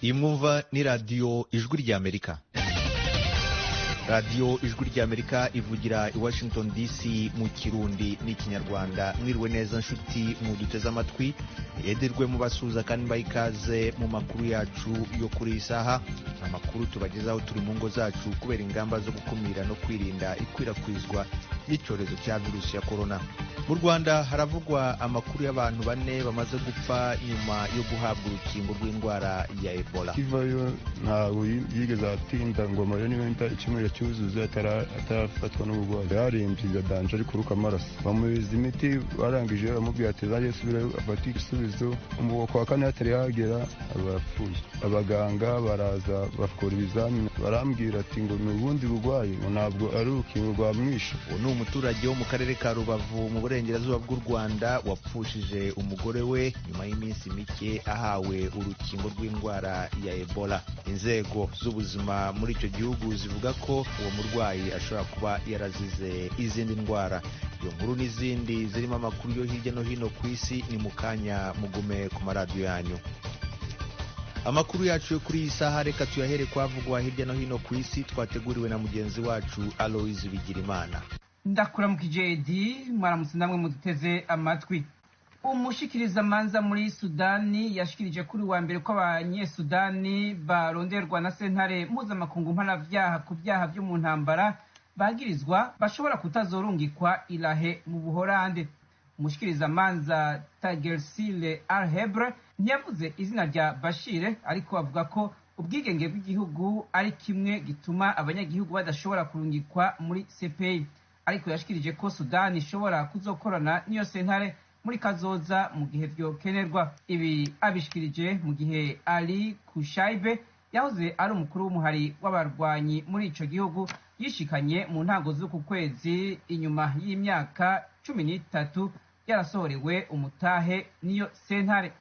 Imwumva ni radio Ijwi ry'Amerika. Radio Ijwi ry'Amerika ivugira i Washington DC mu Kirundi n'ikinyarwanda. Mwiriwe neza nshuti mu duteze amatwi, yedirwe mu basuza kandi bayikaze mu makuru yacu yo kuri isaha. Amakuru tubagezaho turi mu ngo zacu kubera ingamba zo gukumira no kwirinda ikwirakwizwa y'icyorezo cya virusi ya corona. Mu Rwanda haravugwa amakuru y'abantu 4 bamaze gupfa nyuma yo guhabwa urukingo rw'indwara ya Ebola. Kivayo ntawe yigeze atinda ngo amara n'ibintu ikimwe cyuzuze atarafatwa n'ubugwayi. Yarembye danje ari kuruka amaraso. Bamuhiza imiti barangije bamubwira ati zaje subira afata igisubizo. Umuboko wa kane atari yagera abapfuye. Abaganga baraza bakora ibizamini barambwira ati ngo n'ubundi bugwayi ntabwo ari urukingo rwamwishe. Ni umuturage wo mu karere ka Rubavu mu burengerazuba bw'u Rwanda wapfushije umugore we nyuma y'iminsi mike ahawe urukingo rw'indwara ya Ebola. Inzego z'ubuzima muri icyo gihugu zivuga ko uwo murwayi ashobora kuba yarazize izindi ndwara. Iyo nkuru n'izindi zirimo amakuru yo hirya no hino ku isi ni mu kanya mugume ku maradiyo yanyu. Amakuru yacu yo kuri iyi saha reka tuyahere kwavugwa hirya no hino ku isi, twateguriwe na mugenzi wacu Aloise Bigirimana. Ndakuramukije Edi, mwaramutse namwe muduteze amatwi. Umushikirizamanza muri Sudani yashikirije kuri wa mbere ko abanyesudani baronderwa na sentare mpuzamakungu mpanavyaha ku vyaha vyo mu ntambara bagirizwa bashobora kutazorungikwa Irahe mu Buholande. Umushikirizamanza Tagersile Al-Hebre ntiyavuze izina rya Bashir, ariko avuga ko ubwigenge bw'igihugu ari kimwe gituma abanyagihugu badashobora kurungikwa muri CPI, ariko yashikirije ko Sudani ishobora kuzokorana n'iyo sentare muri kazoza mu gihe vyokenerwa. Ibi abishikirije mu gihe Ali Kushaibe yahoze ari umukuru w'umuhari w'abarwanyi muri ico gihugu yishikanye mu ntango z'uku kwezi inyuma y'imyaka 13 yarasohorewe umutahe n'iyo sentare.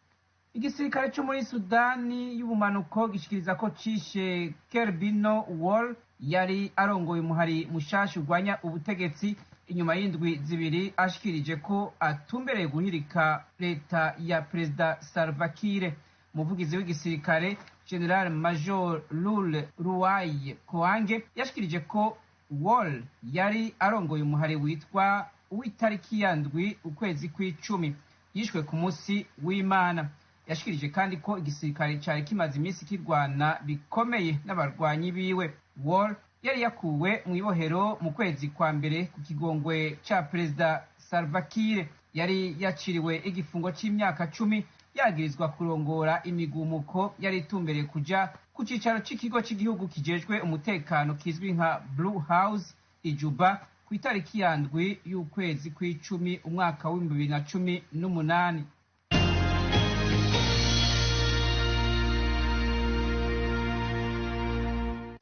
Igisirikare cyo muri Sudani y'ubumanuko gishikiriza ko cishe Kerbino Wall yari arongoye umuhari mushasha urwanya ubutegetsi inyuma y'indwi zibiri ashikirije ko atumbereye guhirika leta ya Perezida Salva Kiir. Umuvugizi w'igisirikare General Major Lule Ruwaye Koange yashikirije ko Wall yari arongoye umuhari witwa uw'itariki ya ndwi ukwezi kw'icumi, yishwe ku munsi w'Imana. Yashikirije kandi ko igisirikare cari kimaze iminsi kirwana bikomeye n'abarwanyi biwe. Wall yari yakuwe mu ibohero mu kwezi kwa mbere ku kigongwe ca Perezida Salva Kiir. Yari yaciriwe igifungo c'imyaka 10 yagirizwa kurongora imigumuko yari itumbereye kuja ku cicaro c'ikigo c'igihugu kijejwe umutekano kizwi nka Blue House ijuba ku itariki ya ndwi y'ukwezi kw'icumi umwaka wa 2018.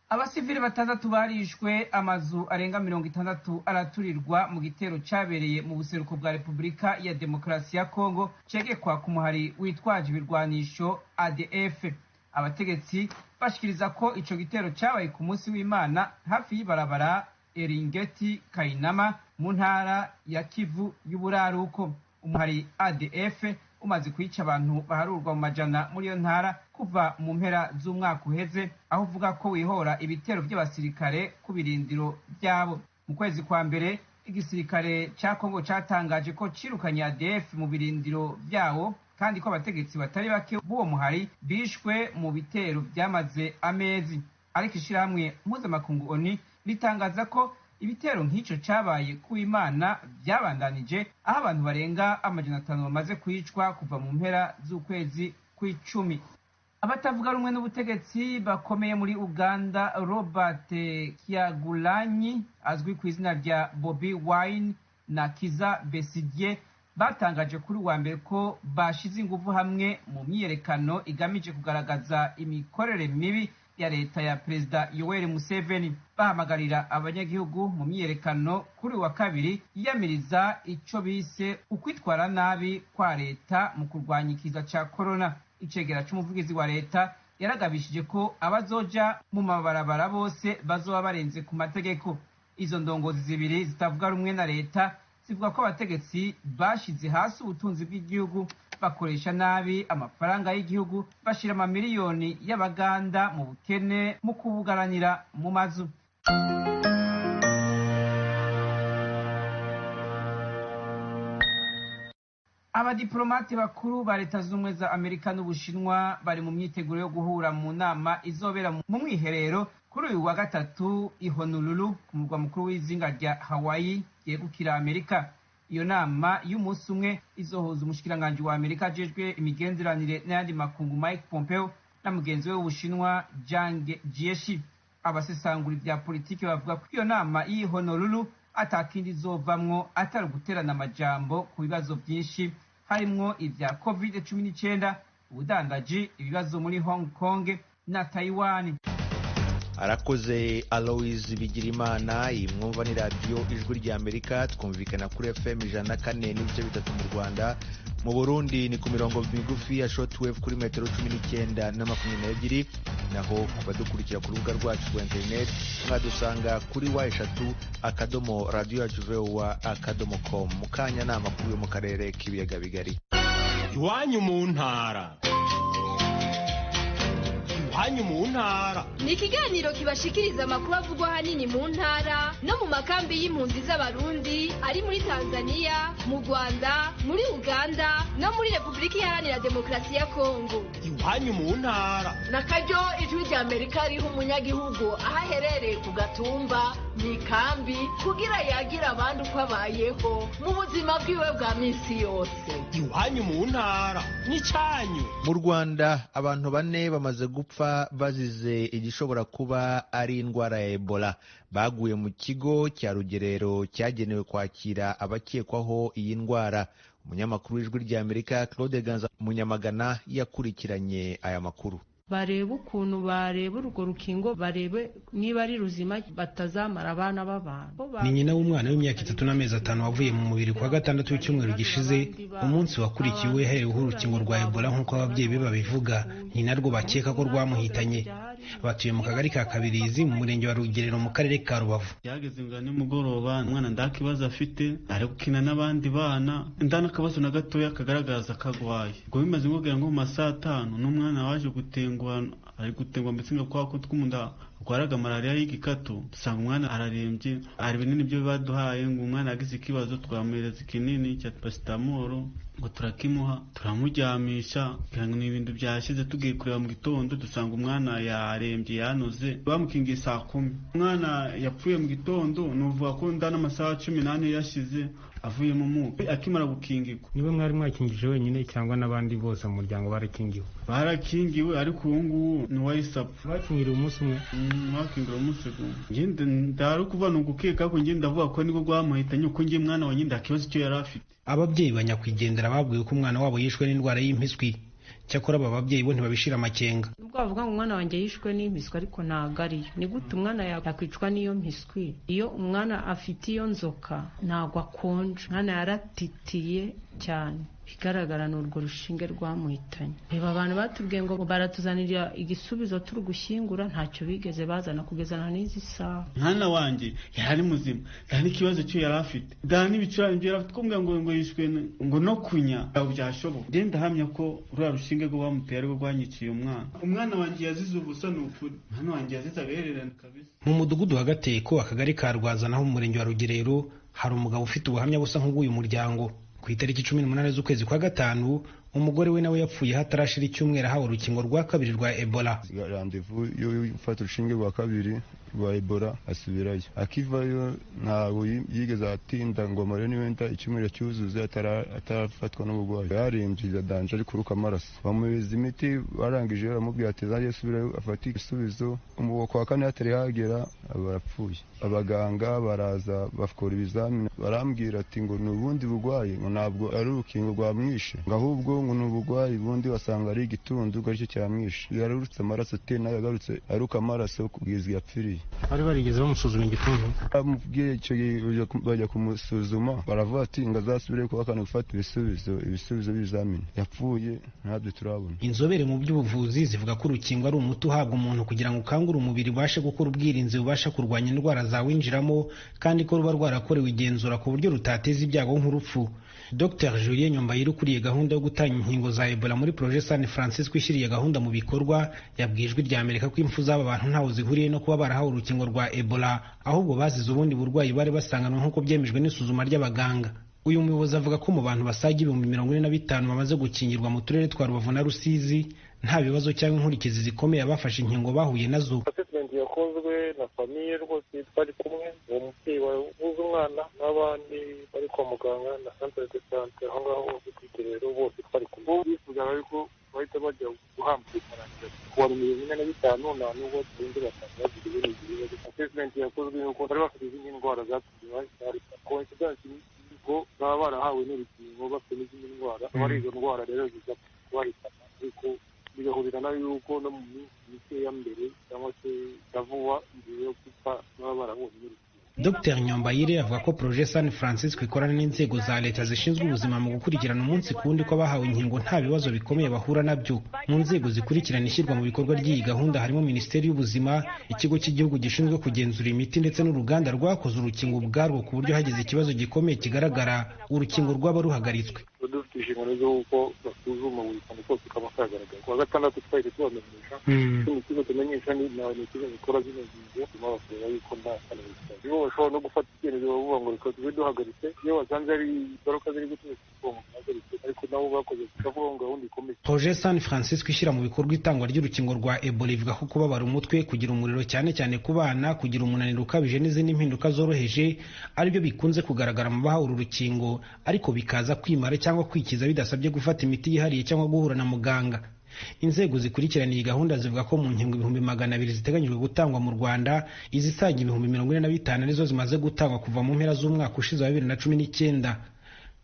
Abasivili 6 barishwe, amazu arenga 60 araturirwa mu gitero cabereye mu buseruko bwa Repubulika ya Demokarasi ya Kongo cegekwa ku muhari witwaje ibirwanisho ADF. Abategetsi bashikiriza ko ico gitero cabaye ku munsi w'Imana hafi y'ibarabara Eringeti Kainama mu ntara ya Kivu y'uburaruko. Umuhari ADF umaze kwica abantu baharurwa mu majana muri iyo ntara kuva mu mpera z'umwaka uheze, aho uvuga ko wihora ibitero by'abasirikare ku birindiro byabo. Mu kwezi kwa mbere igisirikare ca Kongo catangaje ko cirukanye ADF mu birindiro vyawo, kandi ko abategetsi batari bake b'uwo muhari bishwe mu bitero byamaze amezi. Ariko ishirahamwe mpuzamakungu ONU ritangaza ko ibitero nk'ico cabaye ku Imana byabandanije, aho abantu barenga 500 bamaze kwicwa kuva mu mpera z'ukwezi kw'icumi. Abatavuga rumwe n'ubutegetsi bakomeye muri Uganda, Robert Kyagulanyi azwi ku izina rya Bobi Wine na Kiza Besigye, batangaje kuri wa mbere ko bashize ingufu hamwe mu myiyerekano igamije kugaragaza imikorere mibi ya leta ya Perezida Yoweri Museveni. Bahamagarira abanyagihugu mu myiyerekano kuri wa kabiri yiyamiriza ico bise ukwitwara nabi kwa leta mu kurwanya ikiza ca corona. Icegera c'umuvugizi wa leta yaragabishije ko abazoja mu mabarabara bose bazoba barenze ku mategeko. Izo ndongozi zibiri zitavuga rumwe na leta zivuga ko abategetsi bashize hasi ubutunzi bw'igihugu bakoresha nabi amafaranga y'igihugu, bashira amamiliyoni y'abaganda mu bukene mu kubugaranira mu mazu. Abadiplomate bakuru ba Leta Zunze za Amerika n'Ubushinwa bari mu myiteguro yo guhura mu nama izobera mu mwiherero kuri uyu wa gatatu i Honolulu ku murwa mukuru w'izinga rya Hawaii yegukira Amerika. Iyo nama y'umunsi umwe izohuza umushikiranganji wa Amerika ajejwe imigenderanire n'ayandi makungu Mike Pompeo na mugenzi we w'Ubushinwa Zhang Jiechi. Abasesangura vya politiki bavuga ko iyo nama y'i Honolulu atakindi izovamwo atari guterana amajambo ku bibazo byinshi harimwo ivya COVID-19, ubudandaji, ibibazo muri Hong Kong na Taiwan. Arakoze Alois Bigirimana. Imwumva ni radio Ijwi rya Amerika, twumvikana kuri FM 104 n'ibice bitatu mu Rwanda. Mu Burundi ni ku mirongo migufi ya shortwave kuri metero 19 na 22, naho kubadukurikira ku rubuga rwacu rwa internet mwadusanga kuri wa@radioyacu.com. Mukanya na amakuru yo mu karere k'ibiyaga bigari. Iwanyu mu ntara. Iwanyu mu ntara ni ikiganiro kibashikiriza amakuru avugwa hanini mu ntara no mu makambi y'impunzi z'abarundi ari muri Tanzania, mu Rwanda, muri Uganda no muri Repubulika Iharanira Demokarasi ya Kongo. Iwanyu mu ntara nakaryo Ijwi rya Amerika riha umunyagihugu aho aherereye ku gatumba mu ikambi kugira yagira abandi uko abayeho mu buzima bwiwe bwa minsi yose. Iwanyu mu ntara n'icyanyu. Mu Rwanda abantu 4 bamaze gupfa bazize igishobora kuba ari indwara ya Ebola. Baguye mu kigo cya Rugerero cyagenewe kwakira abakekwaho iyi ndwara. Umunyamakuru w'Ijwi rya Amerika Claude Ganza Munyamagana yakurikiranye aya makuru. Bareba ukuntu bareba urwo rukingo, barebe niba ari ruzima batazamara abana b'abantu. Ni nyina w'umwana w'imyaka 3 n'amezi 5 wavuye mu mubiri kwa gatandatu w'icyumweru gishize, umunsi wakurikiwe hereweho urukingo rwa Ebola nk'uko ababyeyi be babivuga. Ni narwo bakeka ko rwamuhitanye. Batuye mu kagari ka Kabirizi mu murenge wa Rugerero mu karere ka Rubavu. Yageze ngo ni mugoroba, umwana ndakibaza afite ari gukina n'abandi bana, ndana kabazo na gatoya kagaragaza kagwaye. Ngo bimaze ngogera ngo mu masaha 5 n'umwana waje gutengwa, ari gutengwa mbese ngo kwa kutwumunda gwaraga malaria y'igikatu. Dusanga umwana ararembye, ari binini byo baduhaye ngo umwana agize ikibazo, twamuhereza ikinini cya paracetamol ngo turakimuha, turamuryamisha kandi n'ibintu byashize. Tugiye kureba mu gitondo dusanga umwana yarembye yanoze, bamukingiye saa 10. Umwana yapfuye mu gitondo, nuvuga ko ndana amasaha 18 yashize avuye mu mubi akimara gukingirwa. Niwe mwari mwakingije wenyine cyangwa n'abandi bose mu muryango barakingiwe? Barakingiwe, ariko ubu ni wayisapfa. Bakingiriye umunsi umwe? Bakingiriye umunsi umwe. Ngende ndari kuva no gukeka ko ngende ndavuga ko niko rwamuhitanye, uko ngiye mwana wa nyinda kibazo cyo yari afite. Ababyeyi banyakwigendera babwiwe ko umwana wabo yishwe n'indwara y'impiswi. Cyakora aba babyeyi bo ntibabishira amakenga. Nubwo bavuga ngo umwana wanjye yishwe n'impiswi ariko ntago ariyo. Ni gute umwana yakwicwa n'iyo mpiswi? Iyo umwana afite iyo nzoka ntago akonje, umwana yaratitiye cyane. Bigaragara n'urwo rushinge rwamuhitanye. Reba abantu batubwiye ngo baratuzanira igisubizo turi gushyingura, ntacyo bigeze bazana kugezana n'izi saha. Mwana wanjye yari muzima, nta n'ikibazo cyo yari afite, nta n'ibicurane byo yari afite. Kumbwa ngo yishwe ngo no kunya byashoboka. Ndenda hamya ko rwa rushinge rwo bamuteye ariko rwanyiciye umwana. Umwana wanjye yazize ubusa n'ukuri, mwana wanjye yazize abererane kabisa. Mu mudugudu wa Gateko, akagari ka Rwazana ho mu murenge wa Rugerero, hari umugabo ufite ubuhamya busa nk'ubw'uyu muryango. Ku itariki 18 z'ukwezi kwa gatanu, umugore we nawe yapfuye hatarashira icyumweru ahawe urukingo rwa kabiri rwa Ebola. Randevu yo gufata urushinge rwa kabiri rwa Ebola asubirayo. Akivayo ntabwo yigeze atinda ngo amare niwenda icyumweru cyuzuze atarafatwa n'ubugwayi. Yarembye danje ari kuruka amaraso. Bamubiza imiti, barangije baramubwira ati zaje subirayo afata igisubizo. Umuwo kwa kane atari hagera barapfuye. Abaganga baraza bakora ibizamini, barambwira ati ngo n'ubundi bugwayi, ngo ntabwo ari urukingo rwamwishe, ngo ahubwo ngo n'ubugwayi bundi wasanga ari igitundu gacyo cyamwishe. Yarurutse amaraso te nayo yagarutse aruka amaraso kugizwe yapfiriye. bari barigeze bamusuzuma igituntu bamubwiye icyo gihe bajya kumusuzuma baravuga ati ngo azasubire kuba kandi gufata ibisubizo bizamini yapfuye ntabyo turabona. Inzobere mu by'ubuvuzi zivuga ko urukingo ari umuti uhabwa umuntu kugira ngo ukangure umubiri ubashe gukora ubwirinzi bubasha kurwanya indwara zawinjiramo kandi ko ruba rwarakorewe igenzura ku buryo rutateza ibyago nk'urupfu. Dr Julien Nyombayire ukuriye gahunda yo gutanga inkingo za Ebola muri Projet San Francisco ishyiriye gahunda mu bikorwa yabwijwe rya Amerika ko impfu z'aba bantu ntaho zihuriye no kuba barahawe urukingo rwa Ebola ahubwo bazize ubundi burwayi bari basanganwe nk'uko byemejwe n'isuzuma ry'abaganga. Uyu muyobozi avuga ko mu bantu basaga 45,000 bamaze gukingirwa mu turere twa Rubavu na Rusizi nta bibazo cyangwa inkurikizi zikomeye abafashe inkingo bahuye nazo. Assessment yakozwe na famiye rwose twari kumwe uwo mubyeyi wavuze umwana n'abandi bari kwa muganga na centre de santé aho ngaho kwiterero bose twari kumwe bifuza ariko bahita bajya guhambira ikarangira kuwa 45 nta n'ubwo tundi batanga ibintu bigiye. Assessment yakozwe yuko bari bafite izindi ndwara zatumye bari coincidence ko baba barahawe n'urukingo bafite n'izindi ndwara bari izo ndwara rero ziza kubahitana ariko bigahurira nayo yuko no mu minsi ya mbere cyangwa se vuba mbere yo gupfa baba barabonye n'urukingo. Dr Nyombayire avuga ko Projet San Francisco ikorana n'inzego za leta zishinzwe ubuzima mu gukurikirana umunsi kundi ko abahawe inkingo nta bibazo bikomeye bahura nabyo. Mu nzego zikurikirana ishyirwa mu bikorwa ry'iyi gahunda harimo Minisiteri y'Ubuzima, Ikigo cy'Igihugu gishinzwe kugenzura imiti ndetse n'uruganda rwakoze urukingo ubwarwo ku buryo hagize ikibazo gikomeye kigaragara urukingo rwaba ruhagaritswe. Dufite inshingano z'uko basuzuma buri kantu kose kaba kagaragara. Kuwa gatandatu twahise tubamenyesha ikigo tumenyesha ni ikigo gikora zino ngingo tuma bakorera yuko nta kantu bisaba. Nibo bashobora no gufata icyemezo bavuga ngo reka tube duhagaritse iyo basanze ari ingaruka ziri gutuma duhagaritse ariko nabo bakoze kuvuga ngo gahunda ikomeye. Projet San Francisco ishyira mu bikorwa itangwa ry'urukingo rwa Ebola ivuga ko kubabara umutwe, kugira umuriro cyane cyane ku bana, kugira umunaniro ukabije n'izindi mpinduka zoroheje aribyo bikunze kugaragara mu bahawe uru rukingo ariko bikaza kwimara cyangwa kwikiza bidasabye gufata imiti yihariye cyangwa guhura na muganga. Inzego zikurikirana iyi gahunda zivuga ko mu nkingo 200,000 ziteganyijwe gutangwa mu Rwanda, izisaga 45,000 arizo zimaze gutangwa kuva mu mpera z'umwaka ushize wa 2019.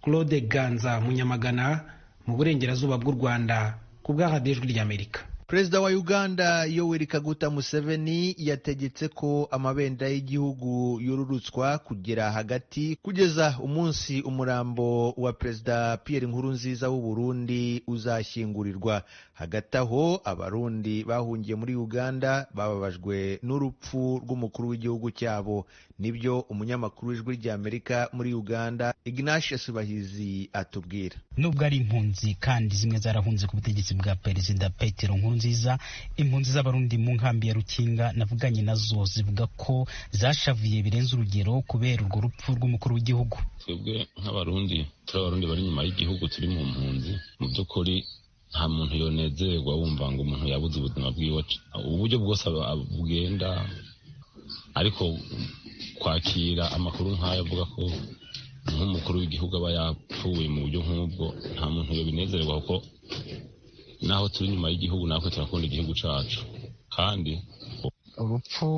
Claude Ganza Munyamagana mu burengerazuba bw'u Rwanda ku bwa Radio Ijwi ry'Amerika. Perezida wa Uganda Yoweri Kaguta Museveni yategetse ko amabendera y'igihugu yururutswa kugera hagati kugeza umunsi umurambo wa Perezida Pierre Nkurunziza w'u Burundi uzashyingurirwa. Hagati aho abarundi bahungiye muri Uganda bababajwe n'urupfu rw'umukuru w'igihugu cyabo. Nibyo umunyamakuru w'Ijwi ry'Amerika muri Uganda Ignatius Bahizi atubwira. Nubwo ari impunzi kandi zimwe zarahunze ku butegetsi bwa Perezida Petero Nkurunziza, impunzi z'abarundi mu nkambi ya Rukinga navuganye nazo zivuga ko zashavuye birenze urugero kubera urwo rupfu rw'umukuru w'igihugu. Twebwe nk'abarundi turi abarundi bari nyuma y'igihugu turi mu mpunzi, mu by'ukuri nta muntu yonezerwa wumva ngo umuntu yabuze ubuzima bwiwe uburyo bwose bugenda, ariko kwakira amakuru nk'aya avuga ko nk'umukuru w'igihugu aba yapfuye mu buryo nk'ubwo nta muntu yobinezerwa kuko naho turi nyuma y'igihugu natwe turakunda igihugu cyacu. Kandi urupfu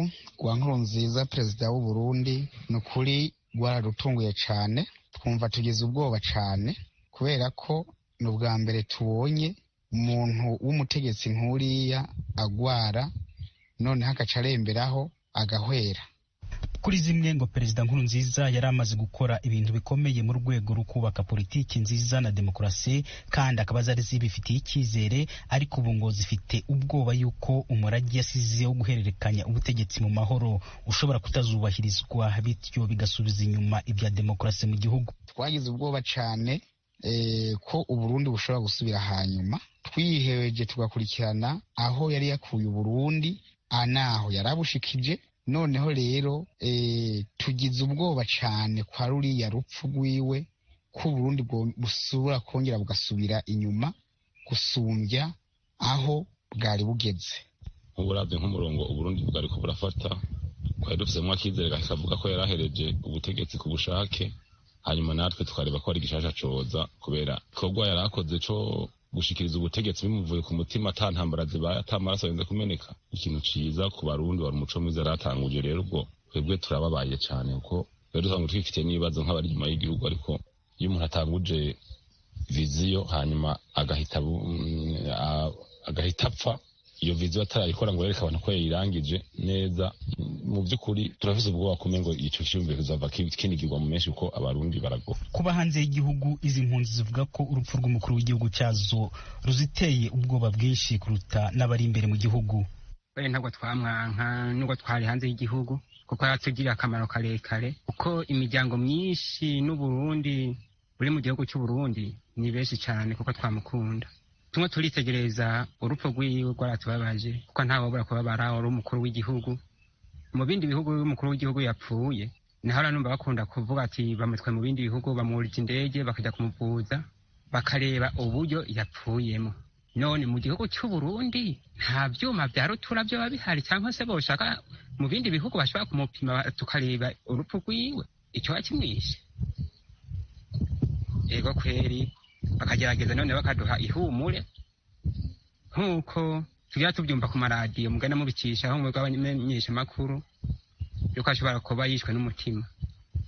rwa Nkurunziza perezida w'u Burundi ni ukuri rwaradutunguye cyane, twumva tugize ubwoba cyane kubera ko ni ubwa mbere tubonye umuntu w'umutegetsi nk'uriya agwara noneho agaca aremberaho agahwera. Kuri zimwe ngo Perezida Nkurunziza yari amaze gukora ibintu bikomeye mu rwego rwo kubaka politiki nziza na demokarasi kandi akaba zari zibifitiye icyizere, ariko ubu ngo zifite ubwoba yuko umurage yasize wo guhererekanya ubutegetsi mu mahoro ushobora kutazubahirizwa, bityo bigasubiza inyuma ibya demokarasi mu gihugu. Twagize ubwoba cyane ko Uburundi bushobora gusubira hanyuma, twihereje tugakurikirana aho yari yakuye Uburundi anaho yarabushikije. Noneho rero tugize ubwoba cyane kwa ruriya rupfu rwiwe ko Burundi busubira kongera bugasubira inyuma gusumbya aho bwari bugeze. Uburabye nk'umurongo Uburundi bwari ko burafata, twari dufisemo akizere kavuga ko yarahereje ubutegetsi ku bushake, hanyuma natwe tukareba ko ari gishasha coza kubera ikorwa yarakoze cyo gushikiriza ubutegetsi bimuvuye ku mutima, ata ntambara zibaye, ata maraso yenze kumeneka. Ikintu ciza ku Barundi wari umuco mwiza yaratanguje. Rero ubwo twebwe turababaye cyane kuko rero dusanga twifitiye n'ibibazo nk'abari nyuma y'igihugu, ariko iyo umuntu atanguje viziyo hanyuma agahita apfa iyo viziyo atarayikora ngo yereke abantu ko yayirangije neza. Mu by'ukuri turafise ubwoba kumenya ngo ico cyumviro kizava kinigirwa mu menshi uko abarundi barago. Kuba hanze y'igihugu izi mpunzi zivuga ko urupfu rw'umukuru w'igihugu cyazo ruziteye ubwoba bwinshi kuruta n'abari imbere mu gihugu. Ntabwo twamwanka nubwo twari hanze y'igihugu kuko yatugiriye akamaro karekare, kuko imiryango myinshi n'Uburundi buri mu gihugu cy'u Burundi ni benshi cyane kuko twamukunda. Tumwe turitegereza urupfu rw'iwe rwaratubabaje kuko ntawabura kubabara uri umukuru w'igihugu. Mu bindi bihugu umukuru w'igihugu yapfuye nahora numva bakunda kuvuga ati bamutwe mu bindi bihugu bamurika indege bakajya kumuvuza bakareba uburyo yapfuyemo. None mu gihugu cy'u Burundi nta byuma bya rutura byo babihari, cyangwa se boshaka mu bindi bihugu bashobora kumupima tukareba urupfu rw'iwe icyo bakimwishe. Ego kweri bakagerageza none bakaduha ihumure nk'uko tugira tubyumva ku maradiyo mugana mubicisha aho mwebwe abamenyesha makuru yuko ashobora kuba yishwe n'umutima,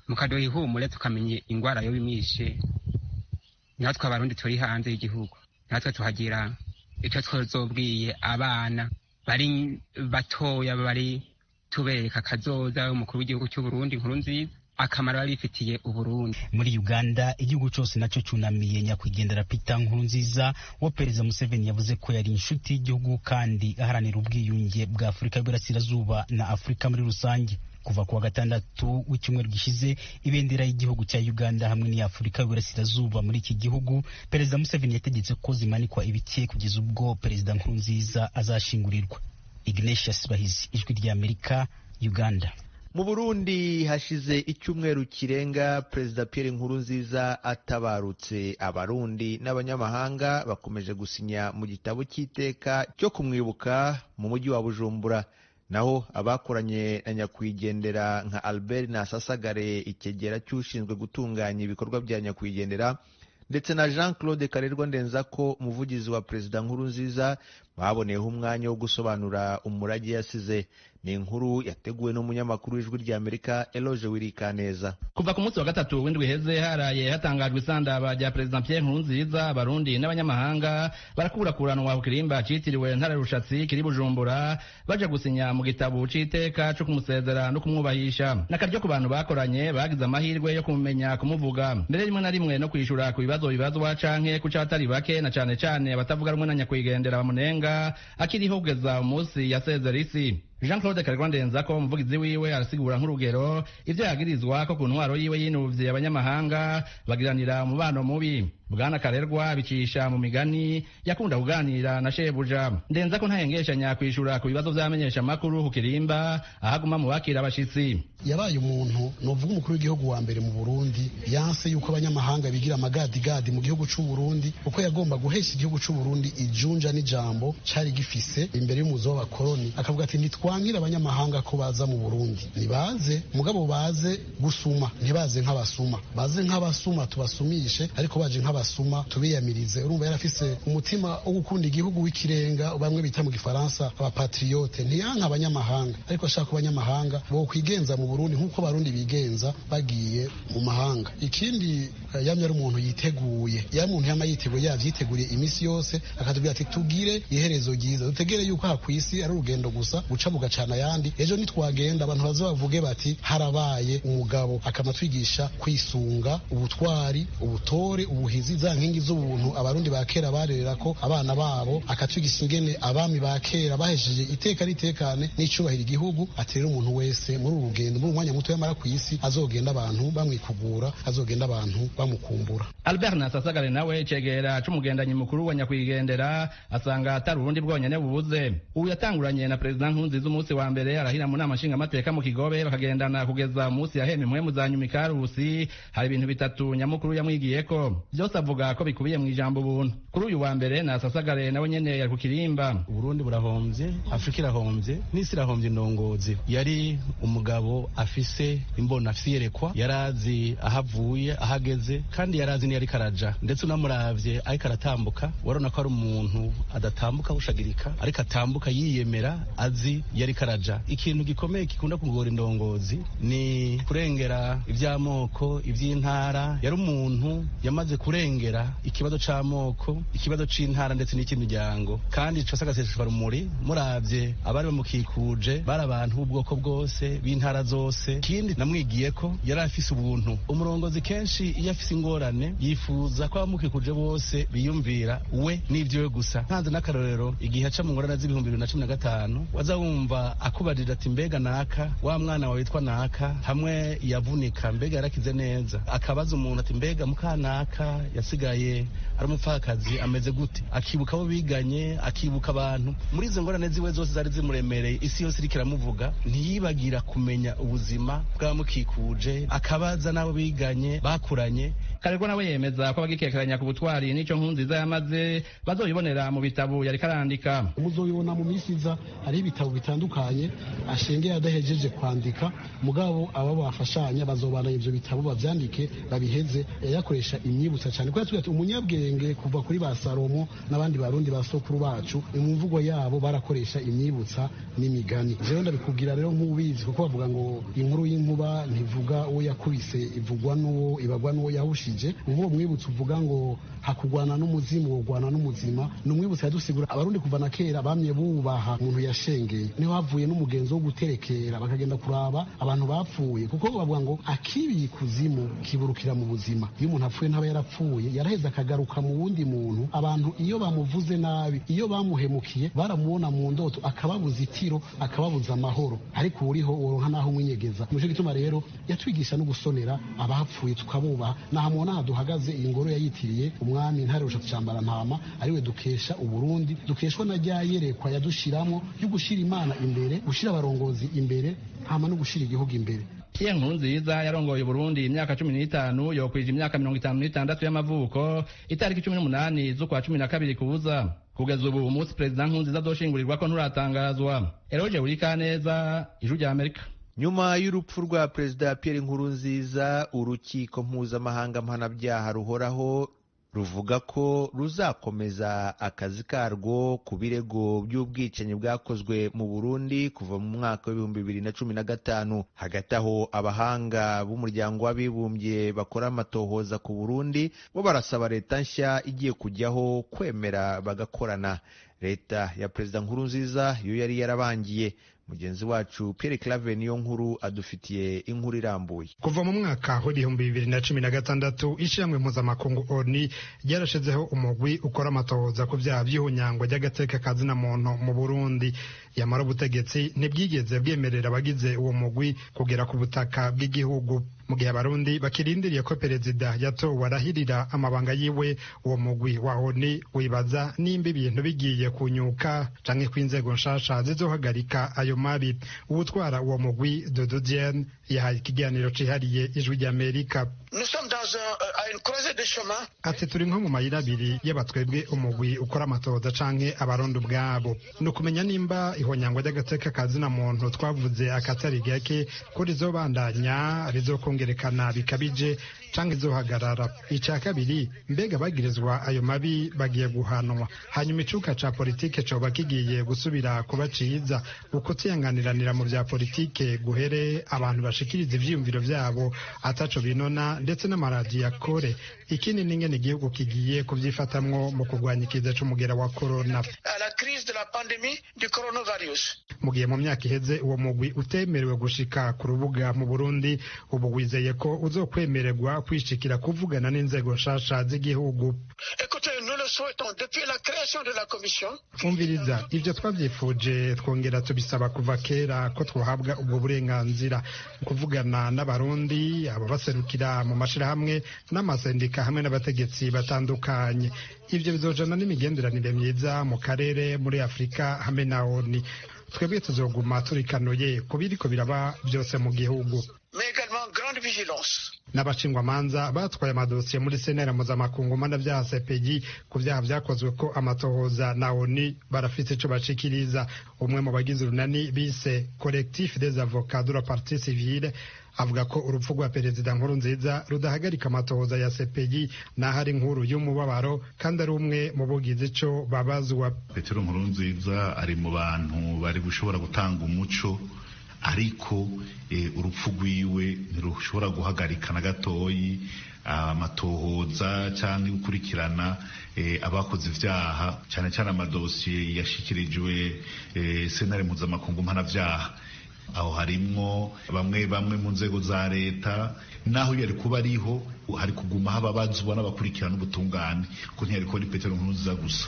mukaduha ihumure tukamenya ingwara yo bimwishe. Natwe abarundi turi hanze y'igihugu natwe tuhagira icyo twazobwiye abana bari batoya bari tubereka kazoza umukuru w'igihugu cy'u Burundi nkuru nziza akamaro bari bifitiye Uburundi. Muri Uganda igihugu cyose nacyo cyunamiye nyakwigendera Peter Nkurunziza wa Perezida Museveni yavuze ko yari inshuti y'igihugu kandi aharanira ubwiyunge bwa Afurika y'Iburasirazuba na Afurika muri rusange. Kuva kuwa gatandatu w'icyumweru gishize ibendera y'igihugu cya Uganda hamwe n'iya Afurika y'Iburasirazuba muri iki gihugu Perezida Museveni yategetse ko zimanikwa ibike kugeza ubwo Perezida Nkurunziza azashingurirwa. Ignatius Bahizi, Ijwi ry'Amerika, Uganda. Mu Burundi hashize icyumweru kirenga Perezida Pierre Nkurunziza atabarutse. Abarundi n'abanyamahanga bakomeje gusinya mu gitabo cy'iteka cyo kumwibuka mu mujyi wa Bujumbura. Naho abakoranye na nyakwigendera nka Albert Nasasagare ikegera cy'ushinzwe gutunganya ibikorwa bya nyakwigendera ndetse na Jean Claude Karerwa Ndenzako umuvugizi wa Perezida Nkurunziza baboneyeho umwanya wo gusobanura umurage yasize. Ni inkuru yateguwe n'umunyamakuru w'Ijwi ry'Amerika Eloge Wirikaneza. Kuva ku munsi wa gatatu w'indwi heze haraye hatangajwe isandaba rya Perezida Pierre Nkurunziza, abarundi n'abanyamahanga barakurakuranwa ku kirimba citiriwe Ntare Rushatsi kiri Bujumbura baje gusinya mu gitabo c'iteka cyo kumusezera no kumwubahisha. Nakaryo ku bantu bakoranye bagize amahirwe yo kumenya kumuvuga mbere rimwe na rimwe no kwishura ku bibazo canke ku catari bake na cane cane abatavuga rumwe na nyakwigendera bamunenga akiriho kugeza umunsi yasezera isi. Jean Claude Karerwa Ndenzako umuvugizi wiwe arasigura nk'urugero ivyo yagirizwa ko ku ntwaro yiwe yinuvye abanyamahanga bagiranira umubano mubi. Bwana Karerwa bicisha mu migani yakunda kuganira na shebuja. Ndenzako ntayengeshanya kwishura ku bibazo vy'amenyesha makuru ku kirimba ahaguma mu bakira abashitsi. Yabaye umuntu novuga umukuru w'igihugu wa mbere mu Burundi yanse yuko abanyamahanga bigira amagadigadi mu gihugu c'u Burundi, uko yagomba guhesha igihugu c'u Burundi ijunja n'ijambo cari gifise imbere y'umuzo w'abakoroni. Akavuga ati nitwankira abanyamahanga ko baza mu Burundi, nibaze mugabo baze gusuma, ntibaze nk'abasuma, baze nk'abasuma tubasumishe, ariko baje nk'abasuma tubiyamirize. Urumva yarafise umutima wo gukunda igihugu w'ikirenga, bamwe bita mu gifaransa abapatriote. Ntiyanka abanyamahanga, ariko ashaka abanyamahanga bo kwigenza mu Burundi nk'uko abarundi bigenza bagiye mu mahanga. Ikindi yamye ari umuntu yiteguye, yari umuntu yama yiteguye yavyiteguriye imisi yose, akatubwira ati tugire iherezo ryiza, dutegere yuko aha kw'isi ari urugendo gusa guca bugacana ayandi. Ejo nitwagenda abantu bazobavuge bati harabaye umugabo, akamatwigisha kwisunga, ubutwari, ubutore, ubuhizi, za nkingi z'ubuntu abarundi ba kera barerera ko abana babo, akatwigisha ingene abami ba kera bahesheje iteka ritekane n'icubahiro igihugu. Ati rero umuntu wese muri uru rugendo muri umwanya muto yamara kw'isi azogenda abantu bamwikugura, azogenda abantu bamukumbura. Albert Nasasagare nawe cegera c'umugendanyi mukuru wa nyakwigendera asanga atari urundi bwonyene bubuze. Ubu yatanguranye na Perezida Nkurunziza umunsi wa mbere arahira mu nama nshingamateka mu Kigobe bakagendana kugeza umunsi yahema impwemu za nyuma ikarusi. Hari ibintu bitatu nyamukuru yamwigiyeko, byose avuga ko bikubiye mu ijambo ubuntu. Kuri uyu wa mbere Nasasagare nawe nyene yari ku kirimba. Uburundi burahombye, Afrika irahombye, n'isi irahombye indongozi. Yari umugabo afise imbona, afise yerekwa, yarazi ahavuye ahageze, kandi yarazi ni yari karaja. Ndetse unamuravye ariko aratambuka warona ko ari umuntu adatambuka bushagirika, ariko atambuka yiyemera azi yari karaja. Ikintu gikomeye kikunda kugora indongozi ni kurengera ivy'amoko, ivy'intara. Yari umuntu yamaze kurengera ikibazo c'amoko, ikibazo c'intara ndetse n'icy'imiryango, kandi cose agaseseshwa rumuri muravye abari bamukikuje bari abantu b'ubwoko bwose b'intara zose. Ikindi namwigiye ko yari afise ubuntu. Umurongozi kenshi iyo afise ingorane yifuza ko abamukikuje bose biyumvira we n'ivyo we gusa. Ntanze n'akarorero igihe aca mu ngorane z'ibihumbi 2015 waza wumva akubarira ati mbega naka wa mwana wawe witwa naka hamwe yavunika mbega yarakize neza, akabaza umuntu ati mbega mukanaka yasigaye ari umupfakazi ameze gute, akibuka abo biganye, akibuka abantu. Muri izo ngorane ziwe zose zari zimuremereye, isi yose iriko iramuvuga, ntiyibagira kumenya ubuzima bw'abamukikuje, akabaza n'abo biganye bakuranye. Karego nawe yemeza ko bagikekeranya ku butwari n'ico Nkurunziza yamaze bazoyibonera mu bitabo yari karandika. Muzoyibona mu misi iza, hari ibitabo bitandukanye ashengeye adahejeje kwandika, mugabo aba bafashanya bazobana ivyo bitabo bavyandike babiheze. Yakoresha imyibutsa cyane ko yatubwiye ati umunyabwenge kuva kuri ba Salomo n'abandi barundi basokuru bacu mu mvugo yabo barakoresha imyibutsa n'imigani. Jewe ndabikubwira rero nk'ubizi kuko bavuga ngo inkuru y'inkuba ntivuga uwo yakubise, ivugwa n'uwo ibagwa n'uwo yahushije. Nk'uwo mwibutsa uvuga ngo hakugwana n'umuzimu wogwana n'umuzima, ni umwibutsa yadusigura abarundi kuva na kera bamye bubaha umuntu yashengeye. Niho havuye n'umugenzo wo guterekera bakagenda kuraba abantu bapfuye, kuko bavuga ngo akibiye kuzimu kiburukira mu buzima. Iyo umuntu apfuye ntaba yarapfuye, yaraheze akagaruka mu wundi muntu. Abantu iyo bamuvuze nabi, iyo bamuhemukiye baramubona mu ndoto akababuza itiro, akababuza amahoro, ariko uriho woronka naho umwinyegeza. Nico gituma rero yatwigisha no gusonera abapfuye tukabubaha. Nahamona duhagaze iyi ngoro yayitiriye umwami Ntare Rushatsi Cyambara Ntama, ariwe dukesha Uburundi, dukeshwa na rya yerekwa yadushiramo yo gushira Imana imbere, gushira abarongozi imbere, hama no gushira igihugu imbere. Pierre Nkurunziza yarongoye Burundi imyaka 15 yokwije imyaka 56 y'amavuko itariki 18 z'ukwa 12 kuza. Kugeza ubu umunsi President Nkurunziza azoshingurirwa ko nturatangazwa. Eroje Urikaneza, Ijwi rya Amerika. Nyuma y'urupfu rwa Perezida Pierre Nkurunziza, urukiko mpuzamahanga mpanabyaha ruhoraho ruvuga ko ruzakomeza akazi karwo ku birego by'ubwicanyi bwakozwe mu Burundi kuva mu mwaka w'2015. Hagati aho abahanga b'umuryango w'abibumbye bakora amatohoza ku Burundi bo barasaba leta nshya igiye kujyaho kwemera bagakorana. Leta ya Perezida Nkurunziza yo yari yarabangiye. Mugenzi wacu Pierre Claver niyo nkuru adufitiye inkuru irambuye. Kuva mu mwaka w'2016 ishyirahamwe mpuzamakungu ONU ryarashizeho umugwi ukora amatohoza ku byaha by'ihonyangwa ry'agateka kazina muntu mu Burundi. Yamara ubutegetsi ntibwigeze bwemerera abagize uwo mugwi kugera ku butaka bw'igihugu. Mu gihe abarundi bakirindiriye ko perezida yatowe arahirira amabanga yiwe, uwo mugwi wa ONU wibaza nimba ibintu bigiye kunyuka canke ko inzego nshasha zizohagarika ayo mabi. Uwutwara uwo mugwi Dodo Diane yahaye ikiganiro cihariye Ijwi ry'Amerika. Ati turi nko mu mayira abiri y'abatwebwe umugwi ukora amatohoza canke abarundi ubwabo. Ni ukumenya nimba ihonyangwa ry'agateka kazina muntu twavuze akatari gake ko rizobandanya, rizokongerekana bikabije canke izohagarara. Ica kabiri, mbega bagirizwa ayo mabi bagiye guhanwa. Hanyuma icuka ca politike coba kigiye gusubira kuba ciza, uko tiyanganiranira mu vya politike guhere, abantu bashikiriza ivyiyumviro vyabo ataco binona, ndetse n'amaradiyo akore. Ikindi n'ingene igihugu kigiye kuvyifatamwo mu kurwanya ikiza c'umugera wa corona. Mu gihe mu myaka iheze uwo mugwi utemerewe gushika ku rubuga mu Burundi, ubu wizeye ko uzokwemererwa kwishikira kuvugana n'inzego nshasha z'igihugu. Umviriza, ivyo twavyifuje twongera tubisaba kuva kera ko twohabwa ubwo burenganzira, kuvugana n'abarundi, abo baserukira mu mashirahamwe n'amasendika hamwe n'abategetsi batandukanye. Ivyo bizojana n'imigenderanire myiza mu karere, muri Afrika hamwe na ONU. Twebwe tuzoguma turikanuye ku biriko biraba byose mu gihugu. N'abashingwamanza batwaye amadosiye muri senera mpuzamakungu mpanabyaha CPI ku byaha vyakozwe ko amatohoza na ONU barafite ico bashikiriza. Umwe mu bagize urunani bise Collectif des Avocats de la Partie Civile avuga ko urupfu rwa Perezida Nkurunziza rudahagarika amatohoza ya CPI n'ahari inkuru y'umubabaro, kandi ari umwe mu bugize ico babazwa. Petero Nkurunziza ari mu bantu bari gushobora gutanga umuco ariko urupfu rwiwe ntirushobora guhagarika na gatoyi amatohoza cyangwa gukurikirana abakoze ivyaha cyane cyane amadosiye yashikirijwe sentare mpuzamakungu mpanavyaha. Aho harimwo bamwe mu nzego za leta, naho yari kuba ariho hari kuguma haba bazubwa n'abakurikirana ubutungane ko ntiyari kuba ari Petero Nkurunziza gusa.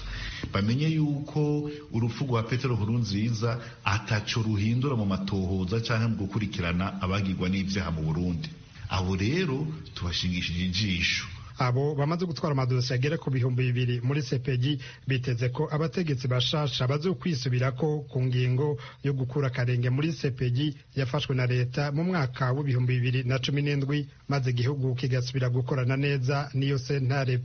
Bamenye yuko urupfu rwa Petero Nkurunziza ataco ruhindura mu matohoza canke mu gukurikirana abagirwa n'ivyaha mu Burundi. Abo rero tubashingishije ijisho. Abo bamaze gutwara amadosiye agera ku 200 muri CPG biteze ko abategetsi bashasha bazokwisubirako ku ngingo yo gukura karenge muri CPG yafashwe na leta mu mwaka wa 2017 maze igihugu kigasubira gukorana neza niyo sentare.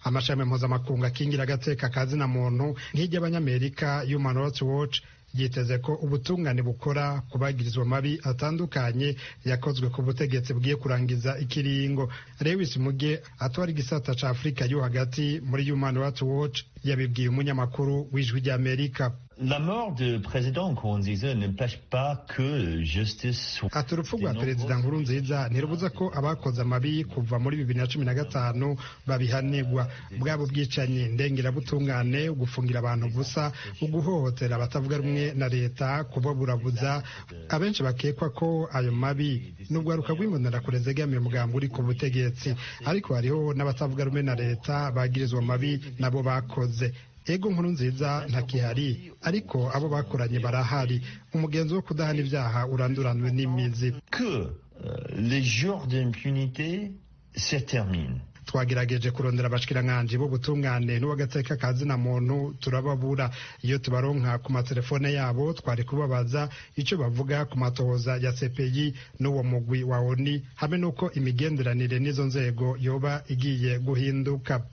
Amashami mpuzamakungu akingira agateka kazina muntu nk'iry'Abanyamerika Human Rights Watch yiteze ko ubutungane bukora kubagirizwa mabi atandukanye yakozwe ku butegetsi bwiye kurangiza ikiringo. Lewis Muge atwara igisata ca Afrika yo hagati muri Human Rights Watch yabibwiye umunyamakuru w'Ijwi ry'Amerika. La mort de président Nkurunziza ne empêche pas que justice soit. Urupfu rwa perezida Nkurunziza ntirubuza ko abakoze amabi kuva muri 2015 babihanirwa. Bwabo bwicanyi ndengerabutungane, gufungira abantu gusa, uguhohotera abatavuga rumwe na leta, kubaburabuza. Abenshi bakekwa ko ayo mabi nubwo aruka rw'imbonera kurezegamiye umugambi uri ku butegetsi, ariko hariho n'abatavuga rumwe na leta bagirizwa amabi nabo bakoze. Ego Nkurunziza ntakihari, ariko abo bakoranye barahari. Umugenzo wo kudahana ibyaha uranduranwe n'imizi. Que les jours d'impunité se terminent. Twagerageje kurondera abashikiranganje bo butungane n'uwagateka kazina muntu turababura. Iyo tubaronka ku matelefone yabo twari kubabaza ico bavuga ku matohoza ya CPI n'uwo mugwi wa ONU hamwe nuko imigenderanire n'izo nzego yoba igiye guhinduka.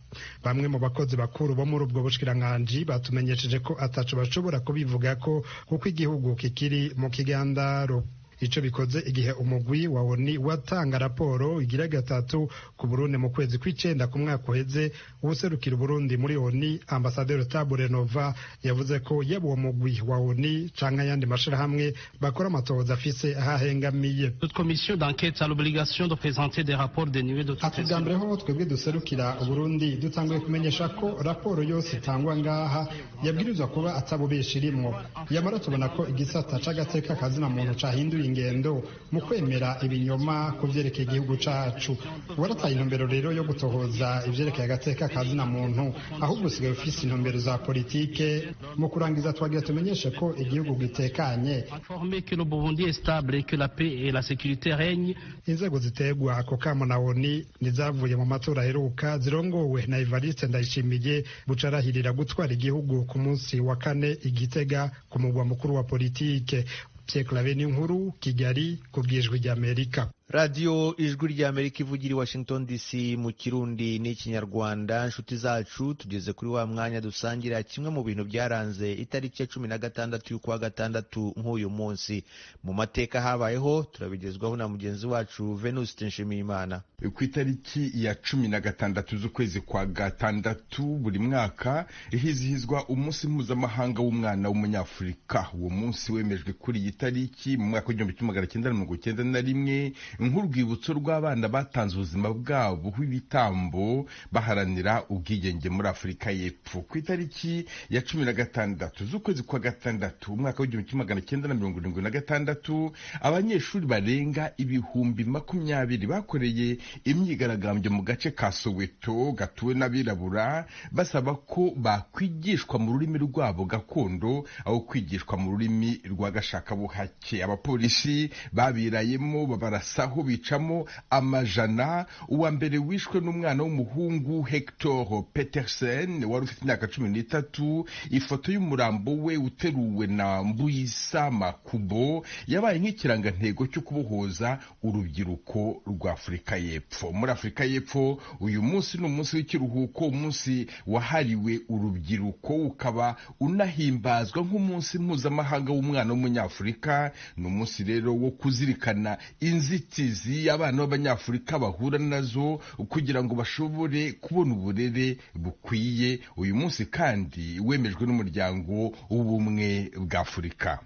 Bamwe mu bakozi bakuru bo muri ubwo bushikiranganje batumenyesheje ko ataco bashobora kubivuga ko kuko igihugu kikiri mu kigandaro. Ico bikoze igihe umugwi wa ONU watanga raporo igira gatatu ku Burundi mu kwezi kw'icenda ku mwaka uheze. Ubuserukira Burundi muri ONU Ambassadeur Tabure Nova yavuze ko yaba uwo mugwi wa ONU canke ayandi mashirahamwe bakora amatohoza afise ahahengamiye. Notre commission d'enquête a l'obligation de présenter des rapports dénués de toute atugambreho twebwe duserukira Burundi dutanguye kumenyesha ko raporo yose itangwa ngaha yabwirizwa kuba atabubesha irimwo. Yamara tubona ko igisata c'agateka kazina muntu cahinduye ingendo mu kwemera ibinyoma ku vyerekeye igihugu cacu. Warataye intumbero rero yo gutohoza ivyerekeye agateka kazina muntu, ahubwo usigaye ufise intumbero za politike. Mu kurangiza twagira tumenyeshe ko igihugu gitekanye, informer que le Burundi est stable et que la paix et la sécurité règnent. Inzego zitegwa ako kamo na ONU nizavuye mu matora aheruka zirongowe na Evariste Ndayishimiye bucarahirira gutwara igihugu ku munsi wa 4 Igitega ku mugwa mukuru wa politike. Pierre Claver Nkuru, Kigali, ku bw'Ijwi ry'Amerika. Radio Ijwi ry'Amerika ivugira i Washington DC mu Kirundi n'Ikinyarwanda. Inshuti zacu tugeze kuri wa mwanya dusangira kimwe mu bintu byaranze itariki ya 16 y'ukwa gatandatu nk'uyu munsi mu mateka habayeho. Turabigezwaho na mugenzi wacu Venuste Nshimiyimana. Ku itariki ya 16 z'ukwezi kwa gatandatu buri mwaka hizihizwa umunsi mpuzamahanga w'umwana w'umunyafurika. Uwo munsi wemejwe kuri iyi tariki mu mwaka w'1991 nk'urwibutso rw'abana batanze ubuzima bwabo w'ibitambo baharanira ubwigenge muri Afurika y'Epfo. Ku itariki ya 16 z'ukwezi kwa gatandatu umwaka w'1976 abanyeshuri barenga ibihumbi 20 bakoreye imyigaragambyo mu gace ka Soweto gatuwe n'abirabura basaba ko bakwigishwa mu rurimi rwabo gakondo aho kwigishwa mu rurimi rwa gashakabuhake. Abapolisi babirayemo babarasaho bicamo amajana. Uwa mbere wishwe n'umwana w'umuhungu Hector Petersen wari ufite imyaka 13. Ifoto y'umurambo we uteruwe na Mbuyisa Makubo yabaye nk'ikirangantego cyo kubohoza urubyiruko rwa Afurika y'Epfo. Muri Afurika y'Epfo uyu munsi ni umunsi w'ikiruhuko, umunsi wahariwe urubyiruko, ukaba unahimbazwa nk'umunsi mpuzamahanga w'umwana w'umunyafurika. Ni umunsi rero wo kuzirikana inzitizi abana b'abanyafurika bahura nazo kugira ngo bashobore kubona uburere bukwiye. Uyu munsi kandi wemejwe n'umuryango w'ubumwe bwa Afurika.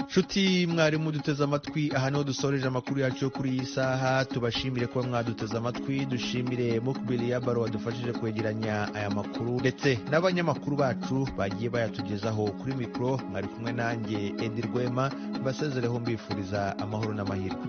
nshuti mwarimu duteze amatwi, aha niho dusoreje amakuru yacu yo kuri iyi saha. Tubashimire kuba mwaduteze amatwi, dushimire Mukbili Yabaro wadufashije kwegeranya aya makuru ndetse n'abanyamakuru bacu bagiye bayatugezaho. Kuri mikoro mwari kumwe nanjye Edi Rwema, mbasezereho mbifuriza amahoro n'amahirwe.